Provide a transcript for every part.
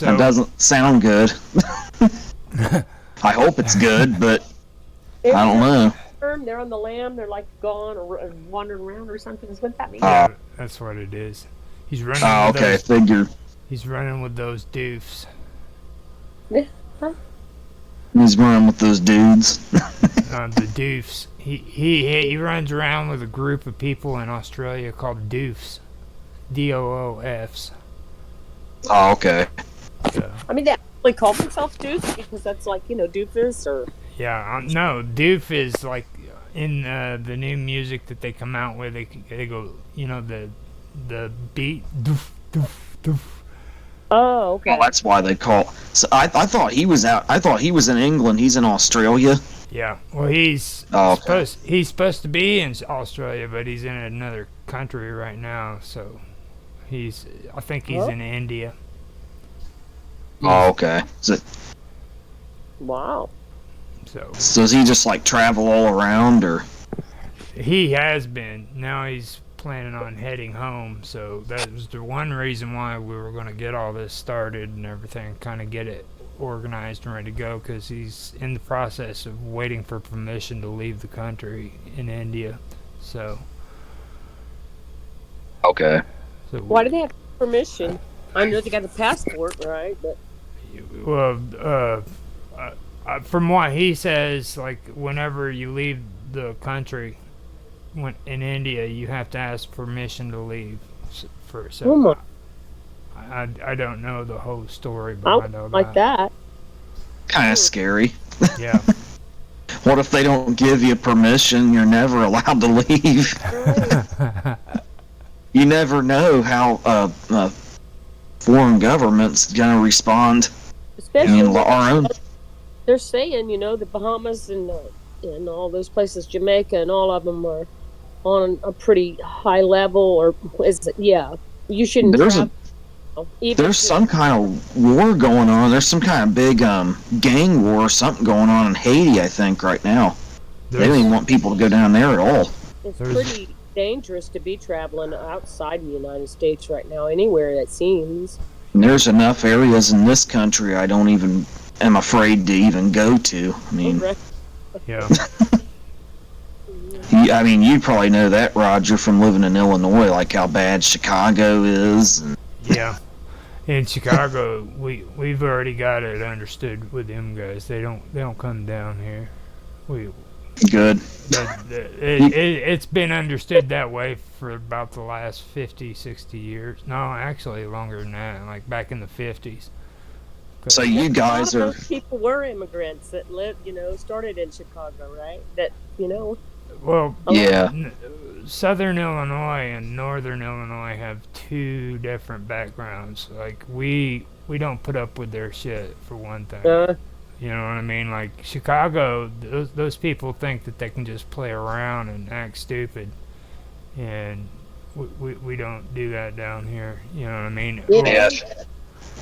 That doesn't sound good. I hope it's good, but I don't know. They're on the lam. They're like gone or wandering around or something. Is what that means? Yeah, that's what it is. He's running. Oh, with okay. those, Figure. He's running with those doofs. Yeah. Huh? He's running with those dudes. The doofs. He runs around with a group of people in Australia called doofs. DOOFs. Oh, okay. So. I mean, they actually call themselves doofs because that's like, doofus or... Yeah, no, doof is like in the new music that they come out with. They go, the beat doof doof doof. Oh, okay. Well, that's why they call. So I thought he was out. I thought he was in England. He's in Australia. Yeah, well, he's supposed to be in Australia, but he's in another country right now. So I think he's in India. Oh, okay. Wow. So does he just like travel all around, or? He has been. Now he's planning on heading home. So that was the one reason why we were going to get all this started and everything, kind of get it organized and ready to go, because he's in the process of waiting for permission to leave the country in India. So. Okay. So why do they have permission? I know they got the passport, right? But. Well, from what he says, like whenever you leave the country, in India, you have to ask permission to leave. I don't know the whole story, but I know like that. Kind of scary. Yeah. What if they don't give you permission? You're never allowed to leave. You never know how foreign government's gonna respond. Especially in our own. They're saying, the Bahamas and all those places, Jamaica, and all of them are on a pretty high level, or you shouldn't. There's some kind of war going on. There's some kind of big gang war or something going on in Haiti, I think, right now. They don't even want people to go down there at all. It's pretty dangerous to be traveling outside the United States right now, anywhere it seems. And there's enough areas in this country I am afraid to even go to. I mean, yeah. I mean, you probably know that, Roger, from living in Illinois, like how bad Chicago is. Yeah. In Chicago, we've already got it understood with them guys. They don't come down here. Good. It's been understood that way for about the last 50, 60 years. No, actually longer than that, like back in the 50s. So you guys are... Those people were immigrants that lived, started in Chicago, right? Well, yeah. Southern Illinois and Northern Illinois have two different backgrounds. Like, we don't put up with their shit, for one thing. You know what I mean? Like, Chicago, those people think that they can just play around and act stupid. And we don't do that down here. You know what I mean? Yeah.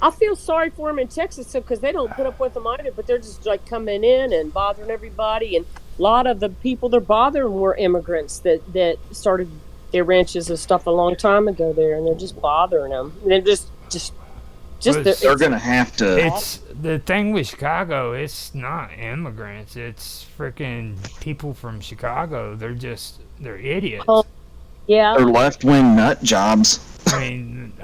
I feel sorry for them in Texas, because they don't put up with them either, but they're just, like, coming in and bothering everybody. And a lot of the people they're bothering were immigrants that started their ranches and stuff a long time ago there, and they're just bothering them. And they're just they're going to have to... It's the thing with Chicago, it's not immigrants. It's freaking people from Chicago. They're idiots. Yeah. They're left-wing nut jobs. I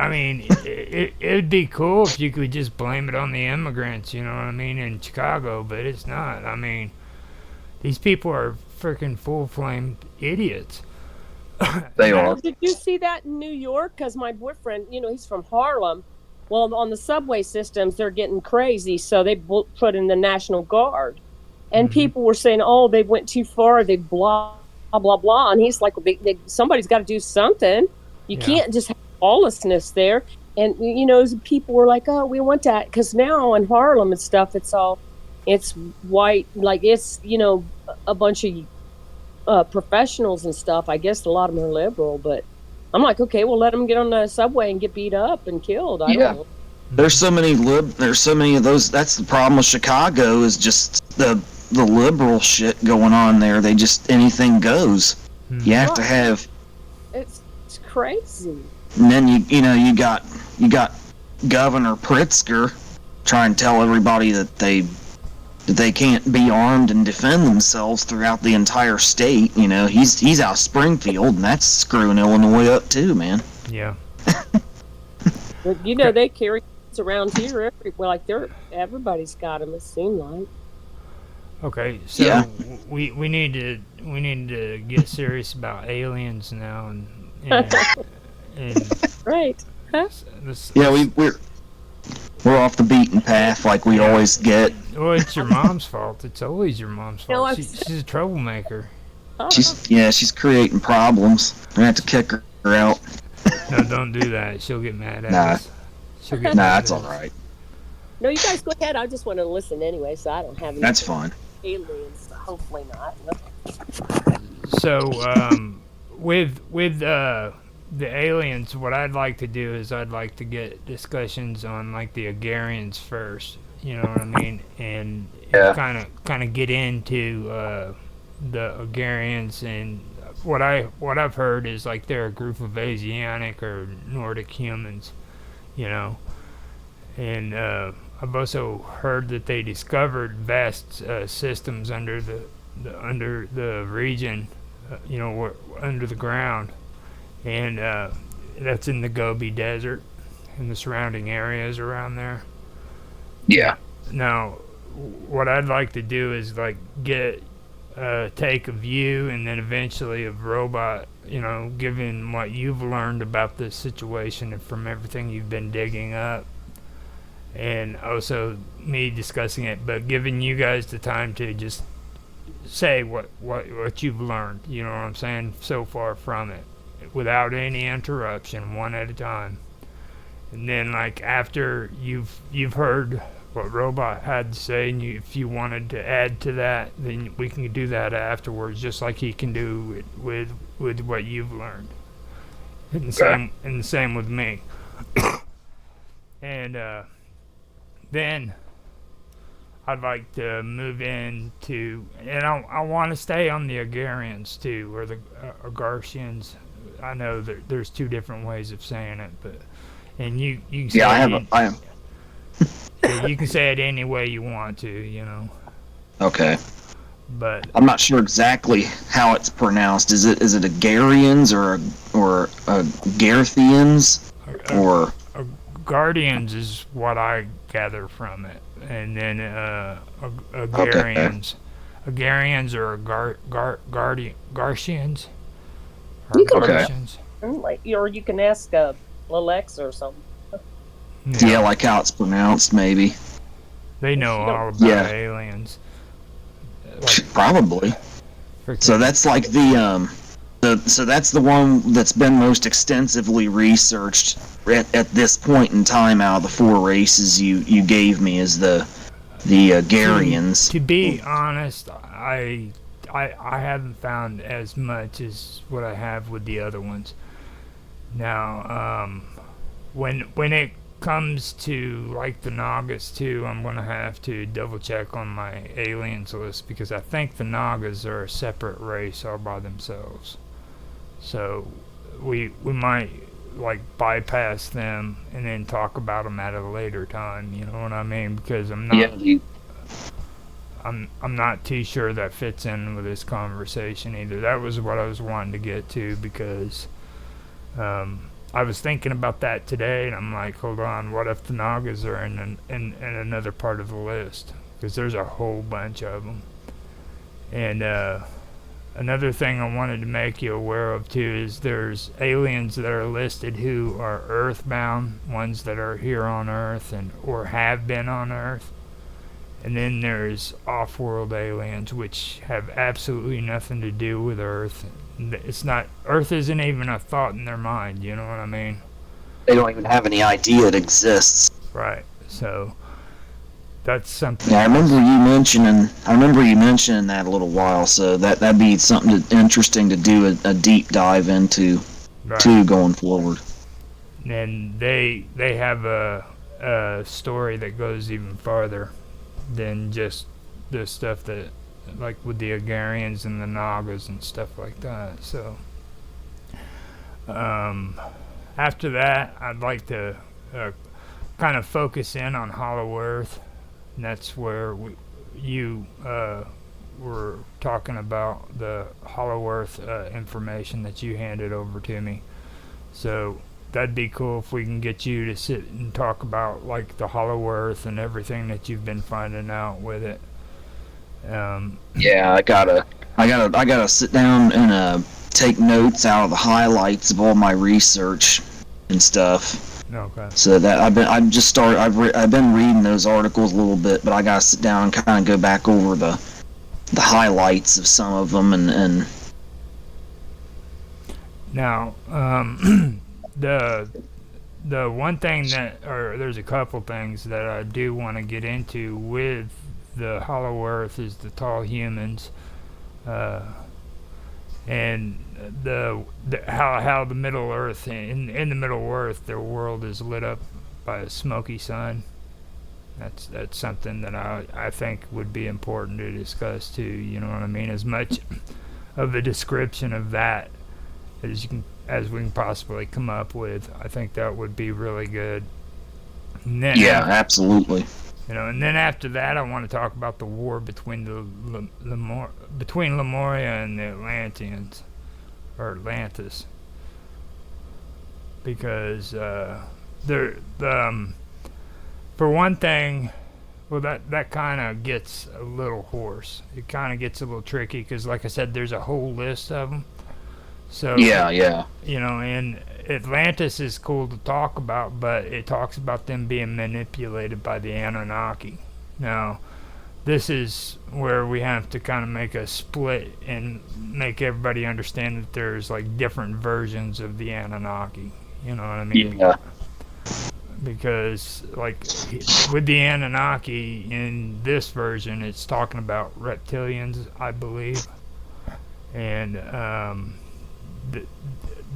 mean, it'd be cool if you could just blame it on the immigrants, you know what I mean, in Chicago, but it's not. I mean, these people are freaking full-flamed idiots. They are. Did you see that in New York? Because my boyfriend, he's from Harlem. Well, on the subway systems, they're getting crazy, so they put in the National Guard. And people were saying, oh, they went too far, they blah, blah, blah. And he's like, somebody's got to do something. You can't just have lawlessness there. And, people were like, oh, we want that. Because now in Harlem and stuff, it's white, like it's, a bunch of professionals and stuff. I guess a lot of them are liberal, but I'm like, okay, well, let them get on the subway and get beat up and killed. I don't know. There's so many of those. That's the problem with Chicago, is just the liberal shit going on there. They just, anything goes. You have to have... It's crazy. And then you got Governor Pritzker, try and tell everybody that they can't be armed and defend themselves throughout the entire state. You know, he's out of Springfield, and that's screwing Illinois up too, man. Yeah. But, you know, they carry guns around here everybody's got them. It seems like. Okay, so Yeah. we need to get serious about aliens now, and Right. Huh? Yeah, we're off the beaten path like we always get. Well, it's your mom's fault. It's always your mom's fault. No, She's a troublemaker. She's creating problems. We're gonna have to kick her out. No, don't do that. She'll get mad at Nah. us. She'll get Nah, mad that's at all us. right. No, you guys go ahead. I just want to listen anyway, so I don't have any That's fine. aliens. Hopefully not. So, with the aliens, what I'd like to do is I'd like to get discussions on like the Agarians first. You know what I mean? And kind of get into the Agarians, and what I've heard is like they're a group of Asiatic or Nordic humans, you know. And I've also heard that they discovered vast systems under the region, you know, under the ground, and that's in the Gobi Desert and the surrounding areas around there. Yeah. Now, what I'd like to do is like take a view, and then eventually of Robot, you know, given what you've learned about this situation and from everything you've been digging up, and also me discussing it, but giving you guys the time to just say what you've learned, you know what I'm saying, so far from it, without any interruption, one at a time. And then like after you've heard what Robot had to say, and if you wanted to add to that, then we can do that afterwards, just like he can do with what you've learned. And the same with me. And then I'd like to move into, and I want to stay on the Agarians too, or the Agarsians. I know that there's two different ways of saying it, but and you can say I am. yeah, you can say it any way you want to, you know. Okay. But I'm not sure exactly how it's pronounced. Is it Agarians or Garthians or Guardians is what I gather from it, and then Agarians. Agarians or Gartians. You can Gartians. or you can ask Alexa or something. Yeah, like how it's pronounced, maybe. They know all about aliens. Probably. So that's like so that's the one that's been most extensively researched at this point in time out of the four races you gave me as the Garians. To be honest, I haven't found as much as what I have with the other ones. Now, when it comes to like the Nagas too, I'm gonna have to double check on my aliens list, because I think the Nagas are a separate race all by themselves. So we might like bypass them and then talk about them at a later time. You know what I mean? Because I'm not too sure that fits in with this conversation either. That was what I was wanting to get to, because I was thinking about that today, and I'm like, hold on, what if the Nagas are in another part of the list? Because there's a whole bunch of them. And another thing I wanted to make you aware of too is there's aliens that are listed who are earthbound, ones that are here on Earth or have been on Earth. And then there's off-world aliens, which have absolutely nothing to do with Earth. Earth isn't even a thought in their mind, you know what I mean? They don't even have any idea it exists. Right. So that's something. Yeah, I remember you mentioning that a little while. So that'd be something interesting to do a deep dive into, too, going forward. And they have a story that goes even farther than just the stuff that, like with the Agarians and the Nagas and stuff like that. So after that, I'd like to kind of focus in on Hollow Earth, and that's where you were talking about the Hollow Earth information that you handed over to me. So that'd be cool if we can get you to sit and talk about like the Hollow Earth and everything that you've been finding out with it. Yeah, I gotta sit down and take notes out of the highlights of all my research and stuff. Okay. So that I've been reading those articles a little bit, but I gotta sit down and kind of go back over the highlights of some of them and. Now, the one thing or there's a couple things that I do want to get into with the Hollow Earth is the tall humans, and how the Middle Earth in the Middle Earth their world is lit up by a smoky sun. That's something that I think would be important to discuss too. You know what I mean? As much of a description of that as we can possibly come up with. I think that would be really good. And then absolutely. And then after that, I want to talk about the war between between Lemuria and the Atlanteans, or Atlantis, because for one thing, well, that kind of gets a little hoarse. It kind of gets a little tricky because, like I said, there's a whole list of them. So yeah. And Atlantis is cool to talk about, but it talks about them being manipulated by the Anunnaki. Now, this is where we have to kind of make a split and make everybody understand that there's like different versions of the Anunnaki. You know what I mean? Yeah. Because like with the Anunnaki in this version, it's talking about reptilians, I believe, and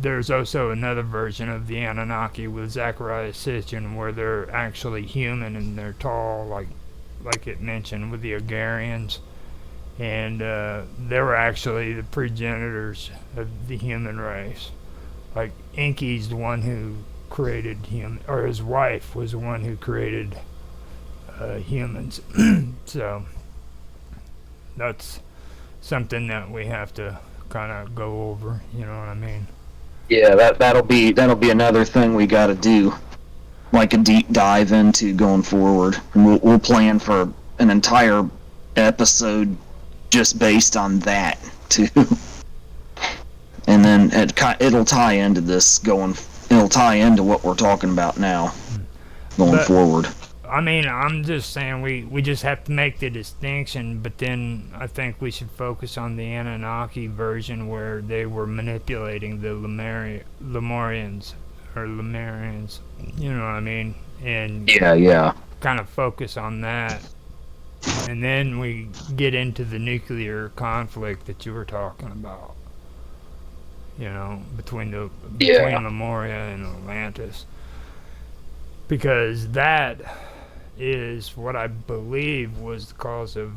there's also another version of the Anunnaki with Zachariah Sitchin where they're actually human and they're tall, like it mentioned with the Agarians, and they were actually the progenitors of the human race. Like Enki's the one who created human, or his wife was the one who created humans. So that's something that we have to kind of go over. You know what I mean? Yeah, that'll be another thing we got to do, like a deep dive into going forward. And we'll plan for an entire episode just based on that too. And then it'll tie into this it'll tie into what we're talking about now going forward. I mean, I'm just saying we just have to make the distinction, but then I think we should focus on the Anunnaki version where they were manipulating the Lemurians, you know what I mean? And yeah. kind of focus on that. And then we get into the nuclear conflict that you were talking about, between Lemuria and Atlantis. Because that is what I believe was the cause of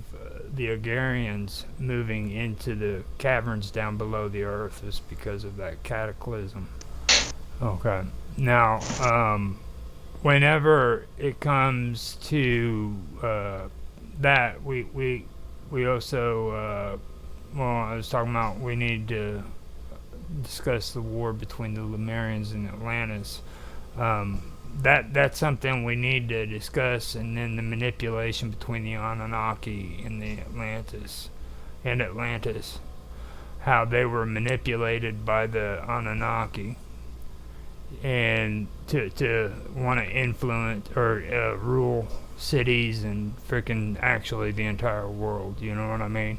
the Agarians moving into the caverns down below the earth, is because of that cataclysm. Okay. Now, whenever it comes to that, we also, I was talking about we need to discuss the war between the Lemurians and Atlantis. That's something we need to discuss, and then the manipulation between the Anunnaki and the Atlantis, how they were manipulated by the Anunnaki, and to want to influence or rule cities and freaking actually the entire world. You know what I mean?